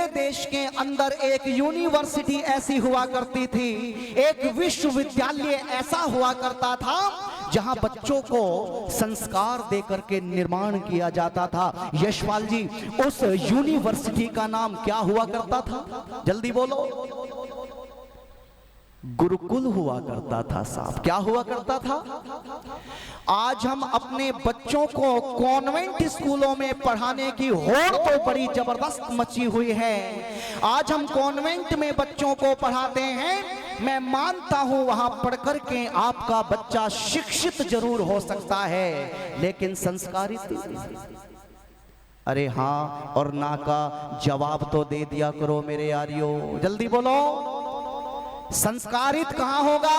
मेरे देश के अंदर एक यूनिवर्सिटी ऐसी हुआ करती थी, एक विश्वविद्यालय ऐसा हुआ करता था जहां बच्चों को संस्कार देकर के निर्माण किया जाता था। यशपाल जी, उस यूनिवर्सिटी का नाम क्या हुआ करता था? जल्दी बोलो। गुरुकुल हुआ करता था साहब। क्या हुआ करता था? आज हम अपने बच्चों को कॉन्वेंट स्कूलों में पढ़ाने की होड़ तो बड़ी जबरदस्त मची हुई है। आज हम कॉन्वेंट में बच्चों को पढ़ाते हैं। मैं मानता हूं वहां पढ़कर के आपका बच्चा शिक्षित जरूर हो सकता है, लेकिन संस्कारित? अरे हाँ और ना का जवाब तो दे दिया करो मेरे यारियों, जल्दी बोलो। संस्कारित कहां होगा?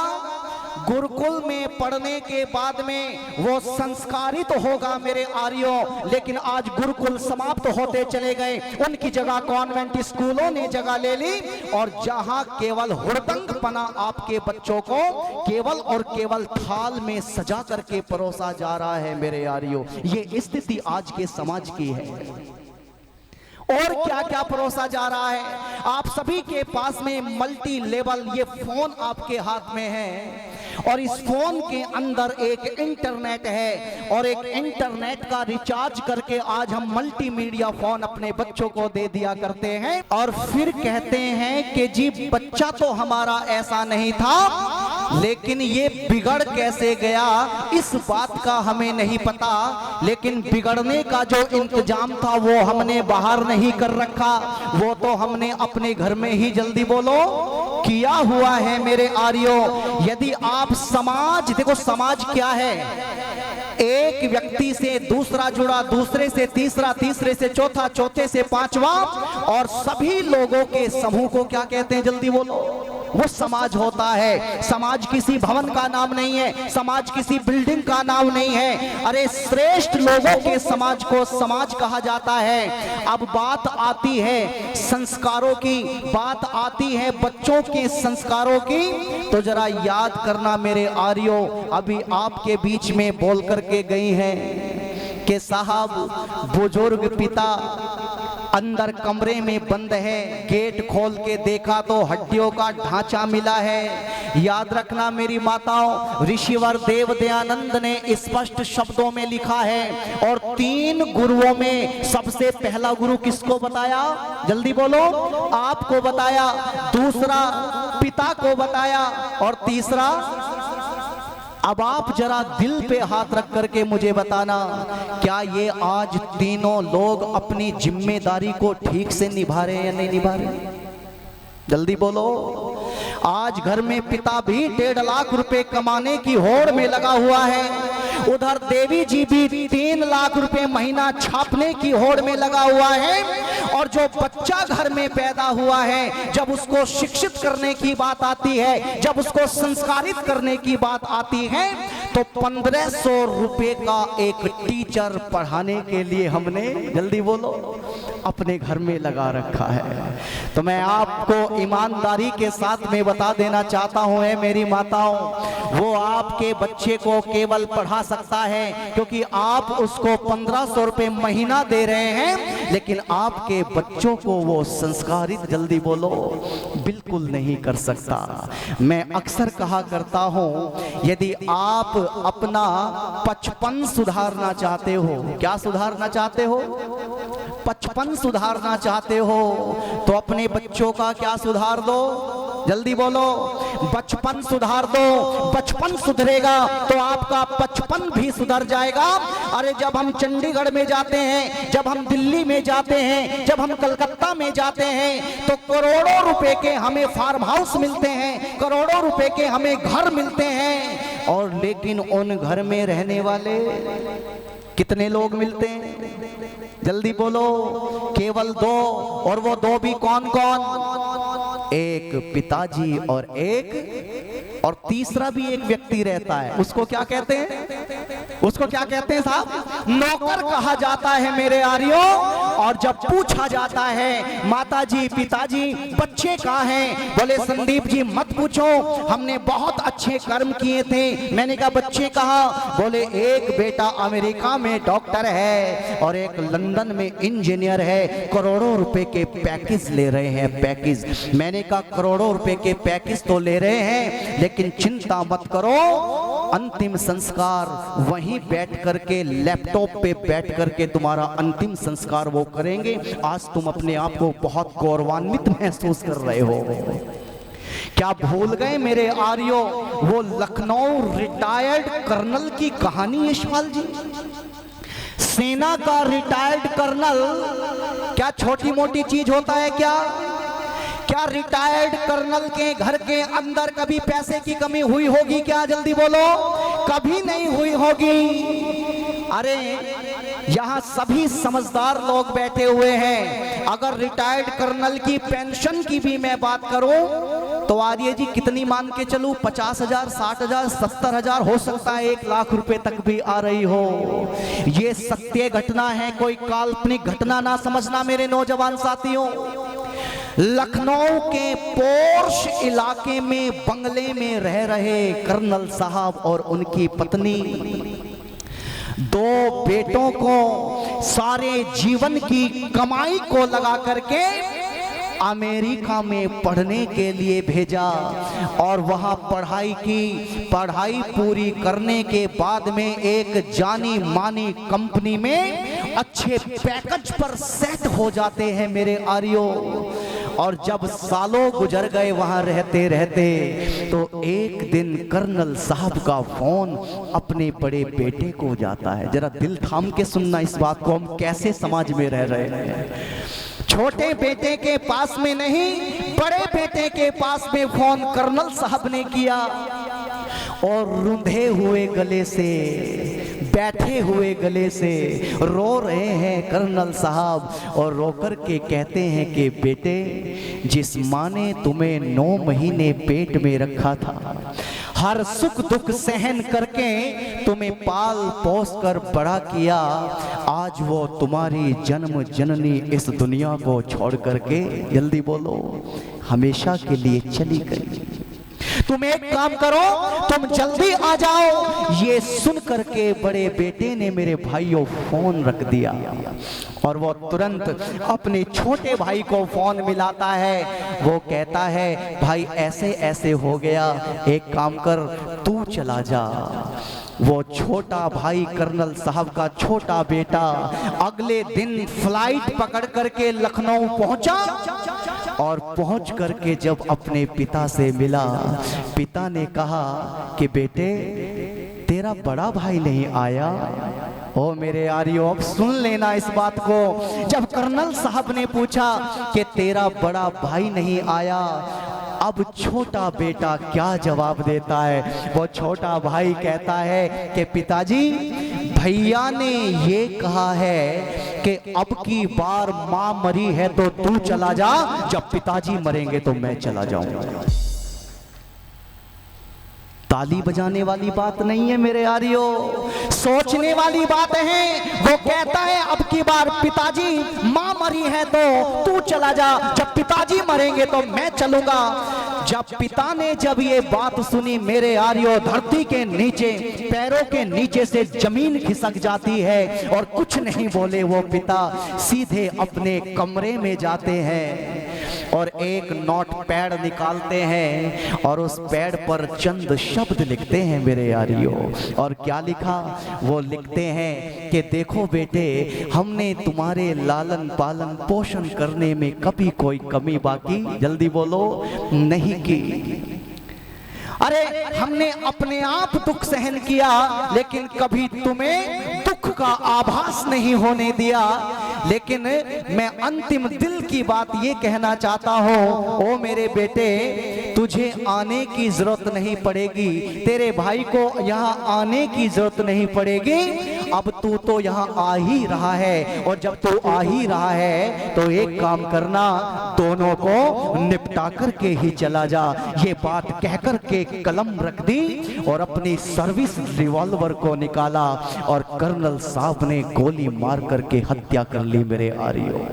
गुरुकुल में पढ़ने के बाद में वो संस्कारित होगा मेरे आर्यों। लेकिन आज गुरुकुल समाप्त होते चले गए, उनकी जगह कॉन्वेंट स्कूलों ने जगह ले ली, और जहां केवल हुड़दंगपना आपके बच्चों को केवल और केवल थाल में सजा करके परोसा जा रहा है मेरे आर्यों। ये स्थिति आज के समाज की है। और क्या क्या परोसा जा रहा है? आप सभी के पास में मल्टी लेवल ये फोन आपके हाथ में है, और इस फोन के अंदर एक इंटरनेट है, और एक इंटरनेट का रिचार्ज करके आज हम मल्टीमीडिया फोन अपने बच्चों को दे दिया करते हैं, और फिर कहते हैं कि जी बच्चा तो हमारा ऐसा नहीं था, लेकिन ये बिगड़ कैसे गया इस बात का हमें नहीं पता। लेकिन बिगड़ने का जो इंतजाम था वो हमने बाहर नहीं कर रखा, वो तो हमने अपने घर में ही, जल्दी बोलो, किया हुआ है मेरे आर्यों। यदि आप समाज देखो, समाज क्या है? एक व्यक्ति से दूसरा जुड़ा, दूसरे से तीसरा, तीसरे से चौथा, चौथे से पांचवा, और सभी लोगों के समूह को क्या कहते हैं? जल्दी बोलो। वो समाज होता है। समाज किसी भवन का नाम नहीं है, समाज किसी बिल्डिंग का नाम नहीं है। अरे श्रेष्ठ लोगों के समाज को समाज कहा जाता है। अब बात आती है संस्कारों की, बात आती है बच्चों के संस्कारों की, तो जरा याद करना मेरे आर्यों, अभी आपके बीच में बोल करके गई हैं कि साहब बुजुर्ग पिता अंदर कमरे में बंद है, गेट खोल के देखा तो हड्डियों का ढांचा मिला है। याद रखना मेरी माताओं, ऋषिवर देव दयानंद ने स्पष्ट शब्दों में लिखा है, और 3 गुरुओं में सबसे पहला गुरु किसको बताया? जल्दी बोलो। आपको बताया, दूसरा पिता को बताया, और तीसरा? अब आप जरा दिल पे हाथ रख करके मुझे बताना, क्या ये आज तीनों लोग अपनी जिम्मेदारी को ठीक से निभा रहे हैं या नहीं निभा रहे? जल्दी बोलो। आज घर में पिता भी 1.5 लाख रुपए कमाने की होड़ में लगा हुआ है, उधर देवी जी भी 3 लाख रुपए महीना छापने की होड़ में लगा हुआ है, और जो बच्चा घर में पैदा हुआ है, जब उसको शिक्षित करने की बात आती है, जब उसको संस्कारित करने की बात आती है, तो 1500 रुपए का एक टीचर पढ़ाने के लिए हमने, जल्दी बोलो, अपने घर में लगा रखा है। तो मैं आपको ईमानदारी के साथ में बता देना चाहता हूं है मेरी माताओं, वो आपके बच्चे को केवल पढ़ा सकता है क्योंकि आप उसको 1500 रुपए महीना दे रहे हैं, लेकिन आपके बच्चों को वो संस्कारित, जल्दी बोलो, बिल्कुल नहीं कर सकता। मैं अक्सर कहा करता हूं, यदि आप अपना 55 सुधारना चाहते हो, क्या सुधारना चाहते हो? 55 सुधारना चाहते हो, तो अपने बच्चों का क्या सुधार दो? जल्दी बोलो। बचपन सुधार दो। बचपन सुधरेगा तो आपका 55 भी सुधर जाएगा। अरे जब हम चंडीगढ़ में जाते हैं, जब हम दिल्ली में जाते हैं, जब हम कलकत्ता में जाते हैं, तो करोड़ों रुपए के हमें फार्म हाउस मिलते हैं, करोड़ों रुपए के हमें घर मिलते हैं, और लेकिन उन घर में रहने वाले कितने लोग मिलते हैं? जल्दी बोलो। केवल 2, और वो 2 भी कौन कौन? एक पिताजी और और तीसरा भी एक व्यक्ति रहता है, उसको क्या कहते हैं? उसको क्या कहते हैं साहब? नौकर कहा जाता है मेरे आर्यों। और जब पूछा जाता है माताजी पिताजी बच्चे कहाँ हैं, बोले संदीप जी मत पूछो, हमने बहुत अच्छे कर्म किए थे। मैंने कहा बच्चे कहाँ, बोले एक बेटा अमेरिका में डॉक्टर है और एक लंदन में इंजीनियर है, करोड़ों रुपए के पैकेज ले रहे हैं, पैकेज। मैंने कहा करोड़ों रुपए के पैकेज तो ले रहे हैं, लेकिन चिंता मत करो, अंतिम संस्कार वहीं बैठ करके लैपटॉप पे बैठ करके तुम्हारा अंतिम संस्कार वो करेंगे। आज तुम अपने आप को बहुत गौरवान्वित महसूस कर रहे हो। क्या भूल गए मेरे आर्यो वो लखनऊ रिटायर्ड कर्नल की कहानी यशपाल जी? सेना का रिटायर्ड कर्नल क्या छोटी मोटी चीज होता है क्या? क्या रिटायर्ड कर्नल के घर के अंदर कभी पैसे की कमी हुई होगी क्या? जल्दी बोलो, कभी नहीं हुई होगी। अरे यहाँ सभी समझदार लोग बैठे हुए हैं। अगर रिटायर्ड कर्नल की पेंशन की भी मैं बात करूं तो आर्य जी कितनी मान के चलूं, 50,000, 60,000, 70,000, हो सकता है 1 लाख रुपए तक भी आ रही हो। ये सत्य घटना है, कोई काल्पनिक घटना ना समझना मेरे नौजवान साथियों। लखनऊ के पोर्श इलाके में बंगले में रह रहे कर्नल साहब और उनकी पत्नी 2 बेटों को सारे जीवन की कमाई को लगा करके अमेरिका में पढ़ने के लिए भेजा और वहां पढ़ाई की। पढ़ाई पूरी करने के बाद में एक जानी मानी कंपनी में अच्छे पैकेज पर सेट हो जाते हैं मेरे आर्यो। और जब सालों गुजर गए वहां रहते रहते, तो एक दिन कर्नल साहब का फोन अपने बड़े बेटे को जाता है। जरा दिल थाम के सुनना इस बात को, हम कैसे समाज में रह रहे हैं। छोटे बेटे के पास में नहीं, बड़े बेटे के पास में फोन कर्नल साहब ने किया और रुंधे हुए गले से, बैठे हुए गले से रो रहे हैं कर्नल साहब और रोकर के कहते हैं कि बेटे, जिस माँ ने तुम्हें 9 महीने पेट में रखा था, हर सुख दुख सहन करके तुम्हें पाल पोस कर बड़ा किया, आज वो तुम्हारी जन्म जननी इस दुनिया को छोड़ करके, जल्दी बोलो, हमेशा के लिए चली गई। तुम एक काम करो, तुम जल्दी आ जाओ। ये सुन करके बड़े बेटे ने मेरे भाइयों फोन रख दिया और वो तुरंत अपने छोटे भाई को फोन मिलाता है। वो कहता है भाई ऐसे ऐसे हो गया, एक काम कर तू चला जा। वो छोटा भाई कर्नल साहब का छोटा बेटा अगले दिन फ्लाइट पकड़ करके लखनऊ पहुंचा और पहुंच करके जब अपने पिता से मिला, पिता ने कहा कि बेटे तेरा बड़ा भाई नहीं आया। ओ मेरे आर्यो, अब सुन लेना इस बात को। जब कर्नल साहब ने पूछा कि तेरा बड़ा भाई नहीं आया, अब छोटा बेटा क्या जवाब देता है? वो छोटा भाई कहता है कि पिताजी, भैया ने ये कहा है कि अब की बार माँ मरी है तो तू चला जा, जब पिताजी मरेंगे तो मैं चला जाऊंगा। ताली बजाने वाली बात नहीं है मेरे आर्यो, सोचने वाली बात है। वो कहता है अब की बार पिताजी, माँ मरी है तो तू चला जा, जब पिताजी मरेंगे तो मैं चलूंगा। जब पिता ने जब ये बात सुनी मेरे आर्यो, धरती के नीचे, पैरों के नीचे से जमीन खिसक जाती है और कुछ नहीं बोले वो पिता सीधे अपने कमरे में जाते हैं और एक नोट पैड निकालते हैं और उस पैड पर चंद शब्द लिखते हैं मेरे यारियों। और क्या लिखा? वो लिखते हैं कि देखो बेटे, हमने तुम्हारे लालन पालन पोषण करने में कभी कोई कमी बाकी, जल्दी बोलो, नहीं की। अरे हमने अपने आप दुख सहन किया, लेकिन कभी तुम्हें दुख का आभास नहीं होने दिया। लेकिन मैं अंतिम दिल की बात ये कहना चाहता हूँ, ओ मेरे बेटे, तुझे आने की जरूरत नहीं पड़ेगी, तेरे भाई को यहाँ आने की जरूरत नहीं पड़ेगी। अब तू तो यहाँ आ ही रहा है, और जब तू आ ही रहा है तो एक काम करना, दोनों को निपटा करके ही चला जा। ये बात कहकर के कलम रख दी और अपनी सर्विस रिवॉल्वर को निकाला और कर्नल साहब ने गोली मार करके हत्या कर ली मेरे आर्यो।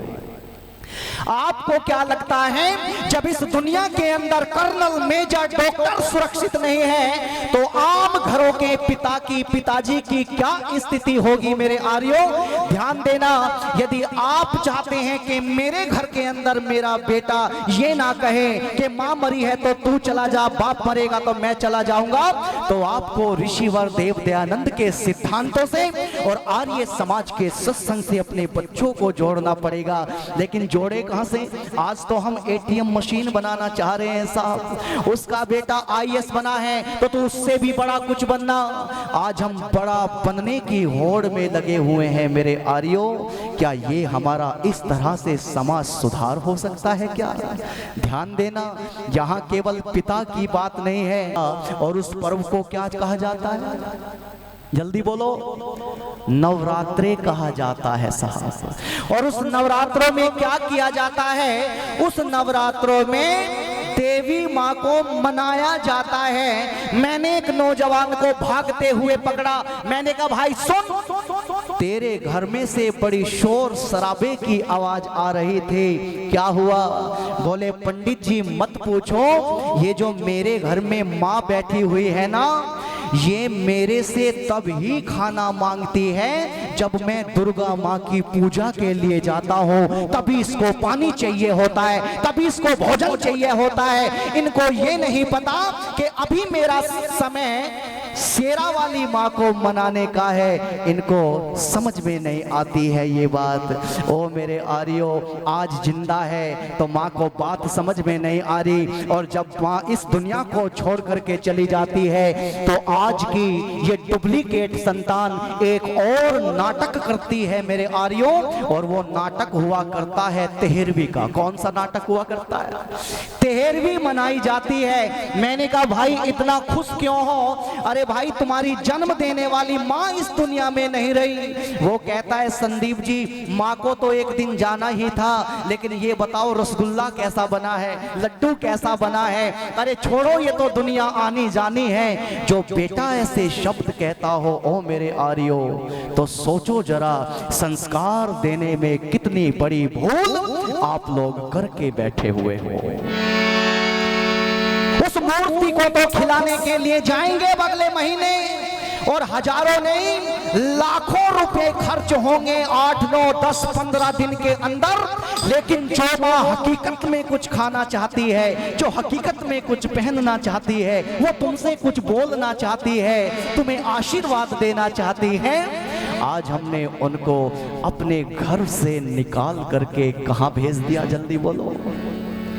आपको क्या लगता है जब इस दुनिया के अंदर कर्नल, मेजर, डॉक्टर सुरक्षित नहीं है तो आम घरों के पिता की, पिताजी की क्या स्थिति होगी मेरे आर्यो? ध्यान देना, यदि आप चाहते हैं कि मेरे घर के अंदर मेरा बेटा ये ना कहे कि मां मरी है तो तू चला जा, बाप मरेगा तो मैं चला जाऊंगा, तो आपको ऋषिवर देव दयानंद के सिद्धांतों से और आर्य समाज के सत्संग से अपने बच्चों को जोड़ना पड़ेगा। लेकिन जोड़े कहां से? आज तो हम एटीएम मशीन बनाना चाह रहे हैं साहब, उसका बेटा आईएएस बना है तो तू उससे भी बड़ा कुछ बनना। आज हम बड़ा बनने की होड़ में लगे हुए हैं मेरे आर्यो। क्या ये हमारा इस तरह से समाज सुधार हो सकता है क्या? ध्यान देना, यहाँ केवल पिता की बात नहीं है। और उस पर्व को क्या कहा जाता है? जल्दी बोलो। नवरात्रे कहा जाता है साहब। और उस नवरात्रों में क्या किया जाता है? उस नवरात्रों में देवी माँ को मनाया जाता है। मैंने एक नौजवान को भागते हुए पकड़ा, मैंने कहा भाई सुन, तेरे घर में से बड़ी शोर शराबे की आवाज आ रही थी, क्या हुआ? बोले पंडित जी मत पूछो, ये जो मेरे घर में माँ बैठी हुई है ना, ये मेरे से तब ही खाना मांगती है जब मैं दुर्गा माँ की पूजा के लिए जाता हूँ, तभी इसको पानी चाहिए होता है, तभी इसको भोजन चाहिए होता है। इनको ये नहीं पता कि अभी मेरा समय शेरा वाली माँ को मनाने का है, इनको समझ में नहीं आती है ये बात। ओ मेरे आर्यो, आज जिंदा है तो माँ को बात समझ में नहीं आ रही, और जब माँ इस दुनिया को छोड़ करके चली जाती है तो आज की ये डुप्लीकेट संतान एक और नाटक करती है मेरे आर्यो। और वो नाटक हुआ करता है तेहरवी का। कौन सा नाटक हुआ करता है? तेहरवी मनाई जाती है। मैंने कहा भाई इतना खुश क्यों हो? अरे भाई तुम्हारी जन्म देने वाली माँ इस दुनिया में नहीं रही। वो कहता है संदीप जी, माँ को तो एक दिन जाना ही था, लेकिन ये बताओ रसगुल्ला कैसा बना है, लड्डू कैसा बना है? अरे छोड़ो, ये तो दुनिया आनी जानी है। जो बेटा ऐसे शब्द कहता हो ओ मेरे आर्यो, तो सोचो जरा संस्कार देने में कितनी बड़ी भूल आप लोग करके बैठे हुए हो। उस मूर्ति को तो खिलाने के लिए जाएंगे अगले महीने, और हजारों नहीं लाखों रुपए खर्च होंगे 8, 9, 10, 15 दिन के अंदर। लेकिन जो माँ हकीकत में कुछ खाना चाहती है, जो हकीकत में कुछ पहनना चाहती है, वो तुमसे कुछ बोलना चाहती है, तुम्हें आशीर्वाद देना चाहती है, आज हमने उनको अपने घर से निकाल करके कहाँ भेज दिया? जल्दी बोलो।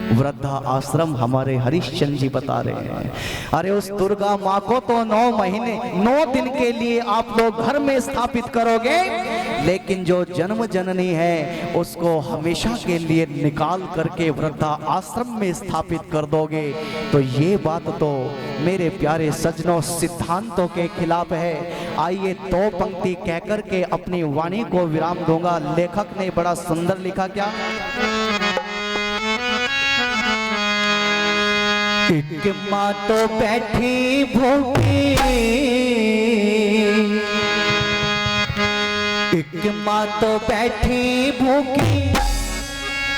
वृद्धा आश्रम हमारे हरिश्चंद्र जी बता रहे हैं। अरे उस दुर्गा माँ को तो 9 महीने 9 दिन के लिए आप लोग घर में स्थापित करोगे, लेकिन जो जन्म जननी है उसको हमेशा के लिए निकाल करके वृद्धा आश्रम में स्थापित कर दोगे, तो ये बात तो मेरे प्यारे सज्जनों सिद्धांतों के खिलाफ है। आइए 2 पंक्ति कहकर के अपनी वाणी को विराम दूंगा। लेखक ने बड़ा सुंदर लिखा, क्या? एक माँ तो बैठी भूखी, एक माँ तो बैठी भूखी,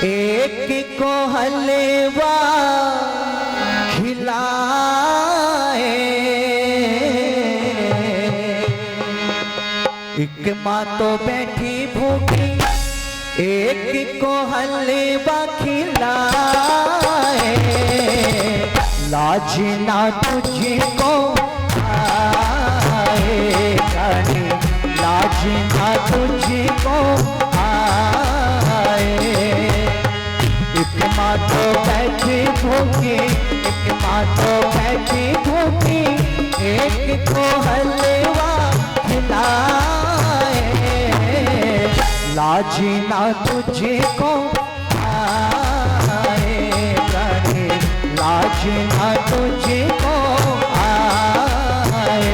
एक को हलवा खिलाए। एक माँ तो बैठी भूखी, एक को हलवा खिलाए। लाज ना तुझको आए जाने, लाज ना तुझको आए। एक माँ तो बैठी भूखी, एक माँ तो बैठी भूखी, एक को हलवा खिलाए। लाज ना तुझको आए जाने, लाज ना तुझको आए।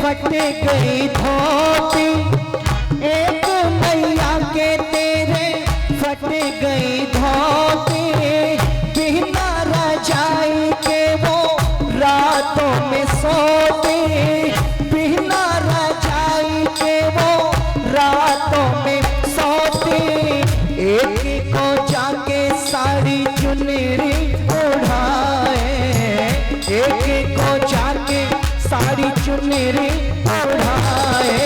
फट गई धोती, एक मैया के तेरे फट गई धोती, बिना रजाई के वो रातों में सोती, बिना रजाई के वो रातों में सोती, एक को जाके साड़ी चुनरी ओढ़ाए, एक को जाके साड़ी चुनरी ओढ़ाए,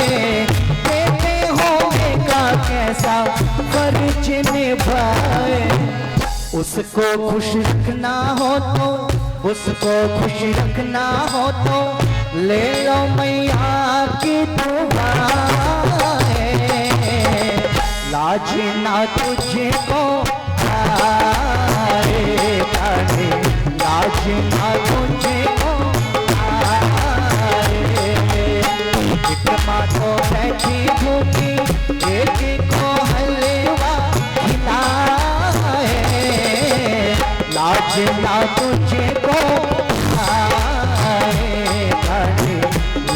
बेटे होने का कैसा फर्ज निभाए। उसको खुश रखना हो तो, उसको खुश रखना हो तो ले लो मैया की दुआएं, लाज ना तुझको आए, लाज ना तुझको आए, एक माँ तो बैठी भूखी, एक को हलवा खिलाए, लाज ना तुझको आए,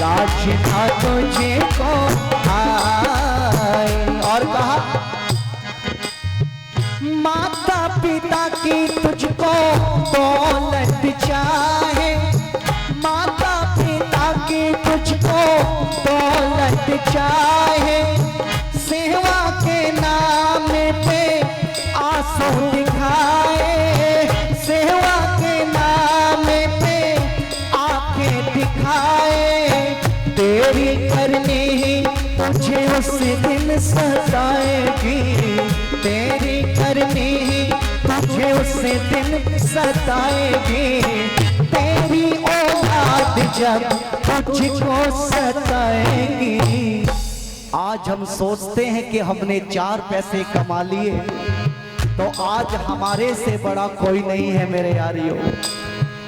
लाज ना तुझको आए। और कहा माता पिता की तुझको दौलत चाहे, माता पिता की तुझको दौलत चाहे, सेवा के नाम पे आंसू दिखाए, सेवा के नाम पे आंखें दिखाए, तेरी करनी ही तुझे उस दिन सताएगी, तेरी करनी ही तुझे उस दिन सताएगी, तेरी औलाद जब तुझको सताएगी। आज हम सोचते हैं कि हमने 4 पैसे कमा लिए तो आज हमारे से बड़ा कोई नहीं है मेरे यारियों,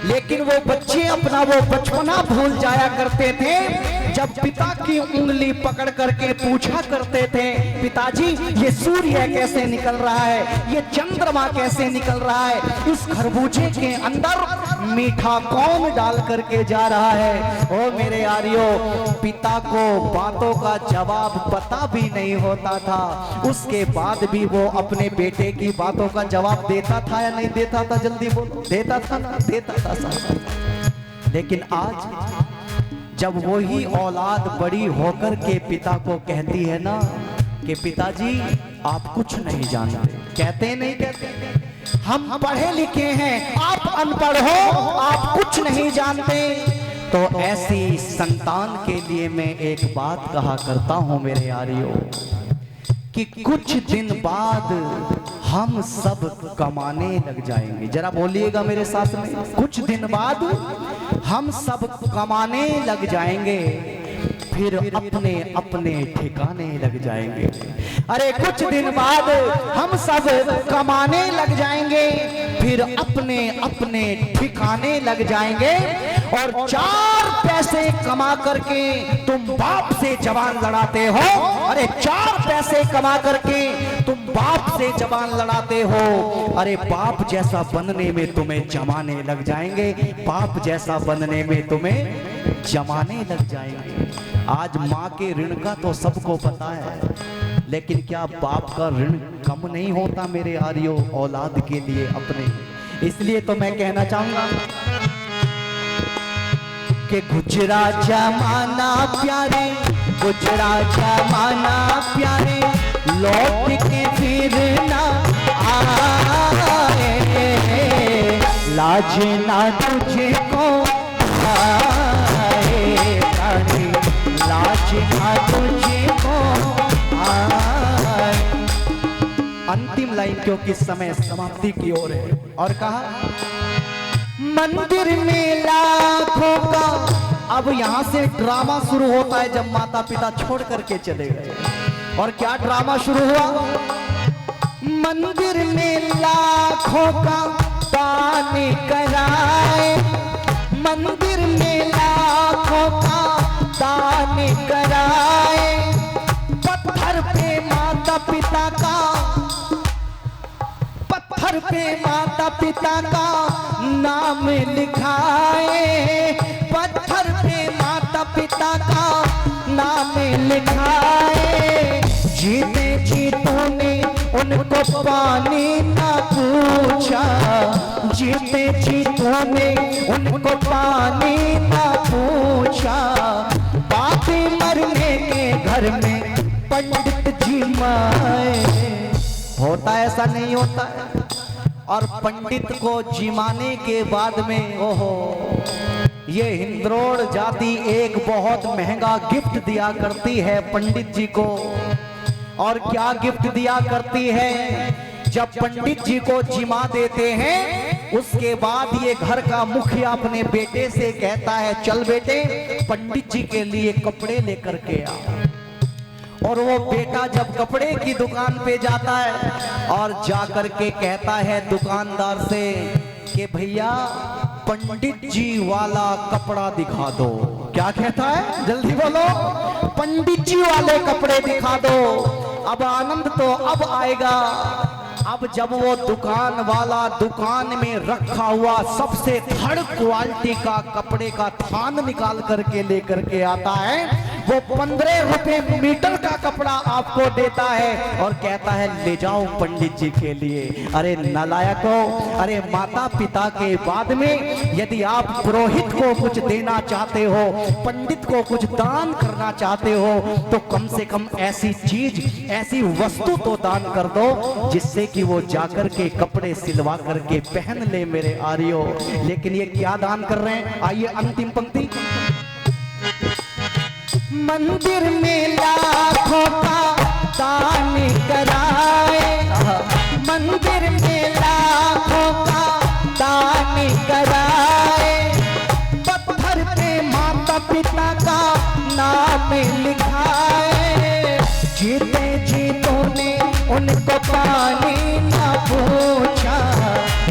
लेकिन वो बच्चे अपना वो बचपना भूल जाया करते थे जब पिता की उंगली पकड़ करके पूछा करते थे, पिताजी ये सूर्य कैसे निकल रहा है, ये चंद्रमा कैसे निकल रहा है, इस खरबूजे के अंदर मीठा कौन डाल करके जा रहा है। ओ मेरे यारियों, पिता को बातों का जवाब पता भी नहीं होता था, उसके बाद भी वो अपने बेटे की बातों का जवाब देता था या नहीं देता था, जल्दी बोलो। देता था ना? देता था साहब। लेकिन आज जब वही औलाद बड़ी होकर के पिता को कहती है ना कि पिताजी आप कुछ नहीं जानते, कहते नहीं कहते, हम पढ़े लिखे हैं, आप अनपढ़ हो, आप कुछ नहीं जानते। तो ऐसी संतान के लिए मैं एक बात कहा करता हूं मेरे यारियों कि कुछ दिन बाद हम सब कमाने लग जाएंगे। जरा बोलिएगा मेरे साथ में, कुछ दिन बाद हम सब कमाने लग जाएंगे, फिर अपने अपने ठिकाने लग जाएंगे। अरे कुछ दिन बाद हम सब कमाने लग जाएंगे, फिर अपने अपने ठिकाने लग जाएंगे, और 4 पैसे कमा करके तुम बाप से जवान लड़ाते हो। अरे 4 पैसे कमा करके तुम बाप से जवान लड़ाते हो, अरे बाप जैसा बनने में तुम्हें जमाने लग जाएंगे, बाप जैसा बनने में तुम्हें जमाने लग जाएंगे। आज माँ के ऋण का तो सबको पता है, लेकिन क्या बाप का ऋण कम नहीं होता मेरे यारियों औलाद के लिए अपने। इसलिए तो मैं कहना चाहूंगा कि गुजरा जमाना प्यारे, गुजरा जमाना प्यारे, लौट के फिर ना आए, लाज ना तुझको आए, लाज ना तुझको आए। अंतिम लाइन क्योंकि समय समाप्ति की ओर है, और कहा मंदिर में लाखों का। अब यहां से ड्रामा शुरू होता है जब माता पिता छोड़ करके चले गए। और क्या ड्रामा शुरू हुआ? मंदिर में लाखों का दान कराए, मंदिर में लाखों का दान कराए, पत्थर पे माता पिता का, पत्थर पे माता पिता का नाम लिखाए, पत्थर पे माता पिता पिता का नाम लिखाए, जीते जी तूने उनको पानी ना पूछा, जीते जी तूने उनको पानी ना पूछा, बातें मरने के घर में पंडित जी माए। होता ऐसा नहीं होता है। और पंडित को जिमाने के बाद में ओहो, ये हिंदरोड़ जाति एक बहुत महंगा गिफ्ट दिया करती है पंडित जी को। और क्या गिफ्ट दिया करती है? जब पंडित जी को जिमा देते हैं उसके बाद ये घर का मुखिया अपने बेटे से कहता है, चल बेटे पंडित जी के लिए कपड़े लेकर के आ। और वो बेटा जब कपड़े की दुकान पे जाता है और जाकर के कहता है दुकानदार से कि भैया पंडित जी वाला कपड़ा दिखा दो। क्या कहता है? जल्दी बोलो, पंडित जी वाले कपड़े दिखा दो। अब आनंद तो अब आएगा। अब जब वो दुकान वाला दुकान में रखा हुआ सबसे थर्ड क्वालिटी का कपड़े का थान निकाल करके लेकर के आता है, वो 15 रुपए मीटर का कपड़ा आपको देता है और कहता है ले जाओ पंडित जी के लिए। अरे नालायको, अरे माता पिता के बाद में यदि आप पुरोहित को कुछ देना चाहते हो, पंडित को कुछ दान करना चाहते हो, तो कम से कम ऐसी चीज, ऐसी वस्तु तो दान कर दो जिससे कि वो जाकर के कपड़े सिलवा करके पहन ले मेरे आर्यो। लेकिन ये क्या दान कर रहे हैं? आइए अंतिम पंक्ति। मंदिर में लाखों का दान कराए, मंदिर में लाखों का दान कराए, पत्थर पे माता पिता का नाम लिखाए, जीते जीतों ने उनको पानी ना पूछा,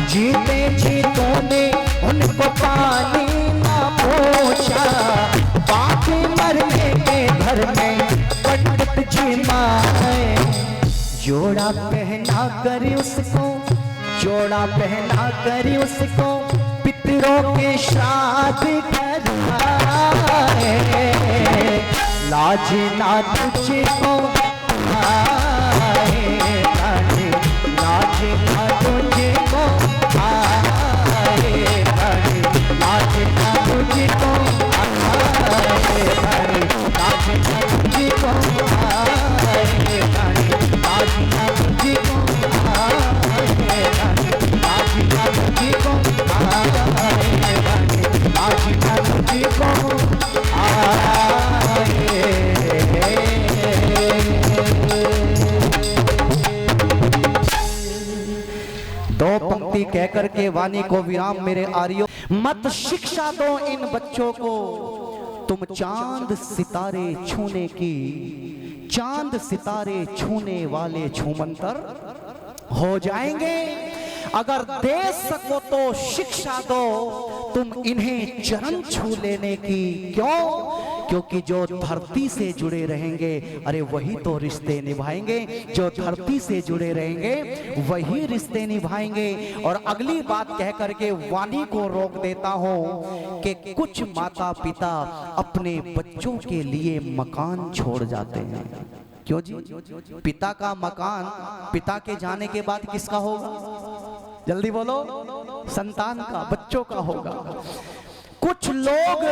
जीते जीतों ने उनको पानी ना पूछा, बाकी मरने के घर में पंडित जी माए। जोड़ा पहना कर उसको, जोड़ा पहना कर उसको पितरों के श्राद्ध कराए, लाज ना तुझको आए, लाज ना तुझको आए, लाज ना तुझको आए, लाज ना तुझको आए, लाज ना तुझको आए, लाज ना तुझको आए, लाज ना तुझको आए। दो पंक्ति कहकर के वाणी को विराम मेरे आर्यो। मत शिक्षा दो इन बच्चों को, तुम चांद सितारे छूने की, चांद सितारे छूने वाले छूमंतर हो जाएंगे। अगर दे सको तो शिक्षा दो तुम इन्हें चरण छू लेने की। क्यों? क्योंकि जो धरती से जुड़े रहेंगे अरे वही तो रिश्ते निभाएंगे, जो धरती से जुड़े रहेंगे वही रिश्ते निभाएंगे। और अगली बात कह करके वाणी को रोक देता हूं कि कुछ माता पिता अपने बच्चों के लिए मकान छोड़ जाते हैं। क्यों जी? पिता का मकान पिता के जाने के बाद किसका होगा? जल्दी बोलो, संतान का, बच्चों का होगा। कुछ लोग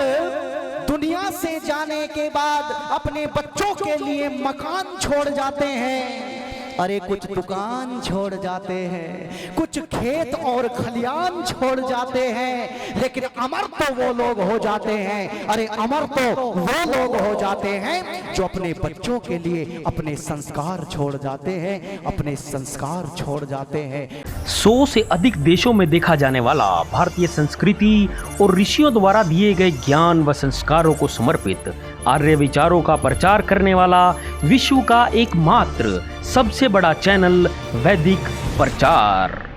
दुनिया से जाने के बाद अपने बच्चों के लिए मकान छोड़ जाते हैं, अरे कुछ दुकान छोड़ जाते हैं, कुछ खेत और खलियान छोड़ जाते हैं, लेकिन अमर तो वो लोग हो जाते हैं, अरे अमर तो वो लोग हो जाते हैं जो अपने बच्चों के लिए अपने संस्कार छोड़ जाते हैं, अपने संस्कार छोड़ जाते हैं। 100 से अधिक देशों में देखा जाने वाला भारतीय संस्कृति और ऋषियों द्वारा दिए गए ज्ञान व संस्कारों को समर्पित आर्य विचारों का प्रचार करने वाला विश्व का एकमात्र सबसे बड़ा चैनल वैदिक प्रचार।